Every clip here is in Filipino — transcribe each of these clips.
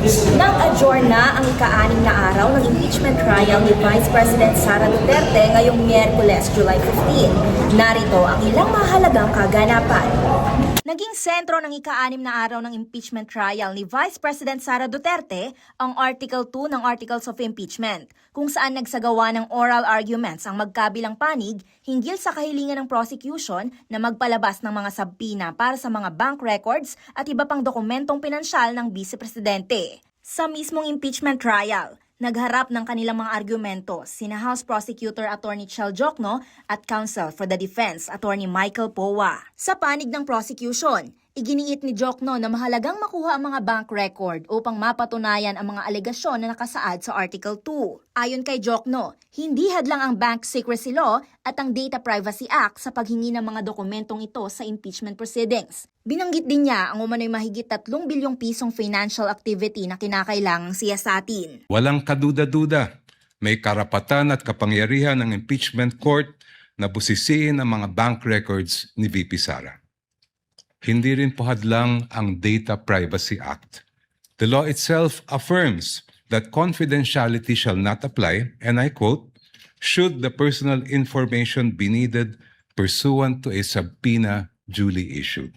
Nag-adjourn na ang ika-6 na araw ng impeachment trial ni Vice President Sara Duterte ngayong Miyerkules, July 15. Narito ang ilang mahalagang kaganapan. Naging sentro ng ika-6 na araw ng impeachment trial ni Vice President Sara Duterte ang Article 2 ng Articles of Impeachment, kung saan nagsagawa ng oral arguments ang magkabilang panig hinggil sa kahilingan ng prosecution na magpalabas ng mga sabpina para sa mga bank records at iba pang dokumentong pinansyal ng Vice Presidente. Sa mismong impeachment trial, nagharap ng kanilang mga argumento sina House Prosecutor Attorney Chel Jokno at Counsel for the Defense Attorney Michael Powa. Sa panig ng prosecution, iginiit ni Jokno na mahalagang makuha ang mga bank record upang mapatunayan ang mga alegasyon na nakasaad sa Article 2. Ayon kay Jokno, hindi hadlang ang Bank Secrecy Law at ang Data Privacy Act sa paghingi ng mga dokumentong ito sa impeachment proceedings. Binanggit din niya ang umano'y mahigit 3 bilyong pisong financial activity na kinakailangang siyasatin. Walang kaduda-duda, may karapatan at kapangyarihan ng impeachment court na busisiin ang mga bank records ni VP Sara. Hindi rin po hadlang ang Data Privacy Act. The law itself affirms that confidentiality shall not apply, and I quote, should the personal information be needed pursuant to a subpoena duly issued.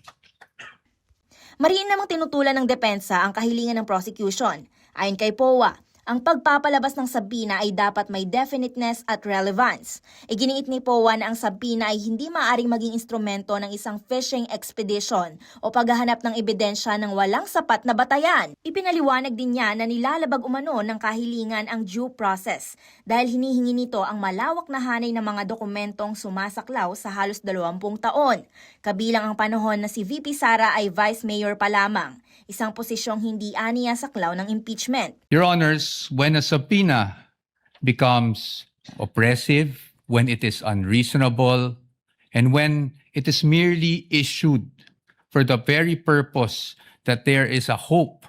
Mariin namang tinutulan ng depensa ang kahilingan ng prosecution. Ayon kay Powa, ang pagpapalabas ng sabina ay dapat may definiteness at relevance. Iginiit ni Powa na ang sabina ay hindi maaaring maging instrumento ng isang fishing expedition o paghahanap ng ebidensya ng walang sapat na batayan. Ipinaliwanag din niya na nilalabag umano ng kahilingan ang due process dahil hinihingi nito ang malawak na hanay ng mga dokumentong sumasaklaw sa halos 20 taon. Kabilang ang panahon na si VP Sara ay Vice Mayor pa lamang, isang posisyong hindi aniya saklaw ng impeachment. Your Honors, when a subpoena becomes oppressive, when it is unreasonable, and when it is merely issued for the very purpose that there is a hope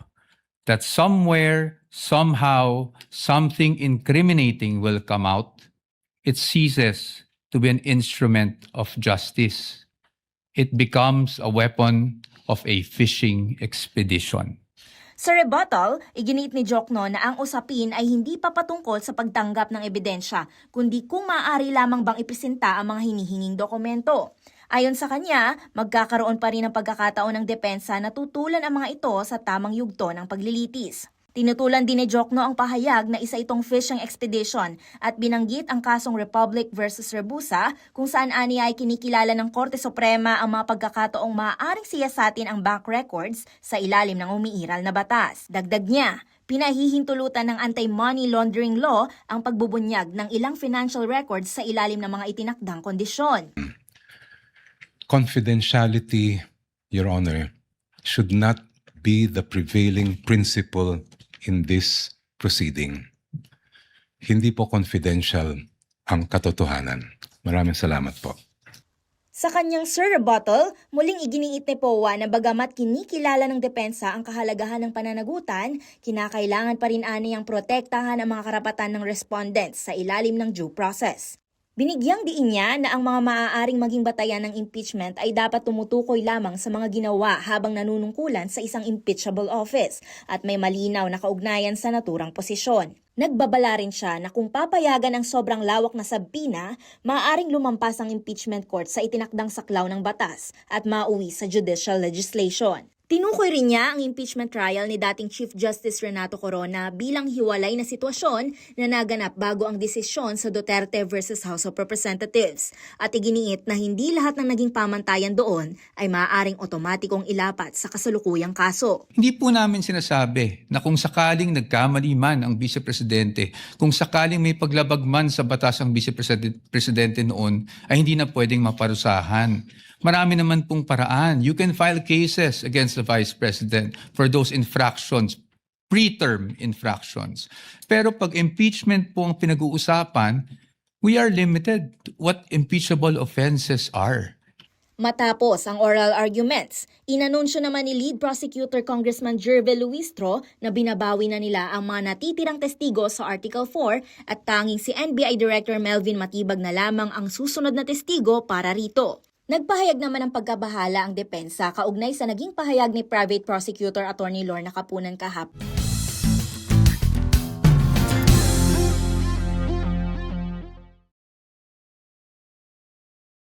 that somewhere, somehow, something incriminating will come out, it ceases to be an instrument of justice. It becomes a weapon of a fishing expedition. Sa rebuttal, iginiit ni Jokno na ang usapin ay hindi pa patungkol sa pagtanggap ng ebidensya, kundi kung maaari lamang bang ipresenta ang mga hinihinging dokumento. Ayon sa kanya, magkakaroon pa rin ng pagkakataon ng depensa na tutulan ang mga ito sa tamang yugto ng paglilitis. Tinutulan din ni Jokno ang pahayag na isa itong fishing expedition at binanggit ang kasong Republic versus Rebusa kung saan aniya ay kinikilala ng Korte Suprema ang mga pagkakataong maaaring siyasatin ang bank records sa ilalim ng umiiral na batas. Dagdag niya, pinahihintulutan ng anti-money laundering law ang pagbubunyag ng ilang financial records sa ilalim ng mga itinakdang kondisyon. Confidentiality, Your Honor, should not be the prevailing principle in this proceeding. Hindi po confidential ang katotohanan. Maraming salamat po. Sa kanyang rebuttal, muling iginiit ni Powa na bagamat kinikilala ng depensa ang kahalagahan ng pananagutan, kinakailangan pa rin aniyang protektahan ang mga karapatan ng respondents sa ilalim ng due process. Binigyang diin niya na ang mga maaaring maging batayan ng impeachment ay dapat tumutukoy lamang sa mga ginawa habang nanunungkulan sa isang impeachable office at may malinaw na kaugnayan sa naturang posisyon. Nagbabala rin siya na kung papayagan ang sobrang lawak na sabpina, maaaring lumampas ang impeachment court sa itinakdang saklaw ng batas at mauwi sa judicial legislation. Tinukoy rin niya ang impeachment trial ni dating Chief Justice Renato Corona bilang hiwalay na sitwasyon na naganap bago ang desisyon sa Duterte versus House of Representatives at iginiit na hindi lahat ng naging pamantayan doon ay maaaring otomatikong ilapat sa kasalukuyang kaso. Hindi po namin sinasabi na kung sakaling nagkamali man ang Vice Presidente, kung sakaling may paglabag man sa batas ang Vice Presidente noon, ay hindi na pwedeng maparusahan. Marami naman pong paraan. You can file cases against the Vice President for those infractions, preterm infractions. Pero pag impeachment po ang pinag-uusapan, we are limited to what impeachable offenses are. Matapos ang oral arguments, inanunsyo naman ni Lead Prosecutor Congressman Jerve Luistro na binabawi na nila ang mga natitirang testigo sa Article 4 at tanging si NBI Director Melvin Matibag na lamang ang susunod na testigo para rito. Nagpahayag naman ng pagkabahala ang depensa kaugnay sa naging pahayag ni Private Prosecutor Attorney Lorna Capunan kahapon.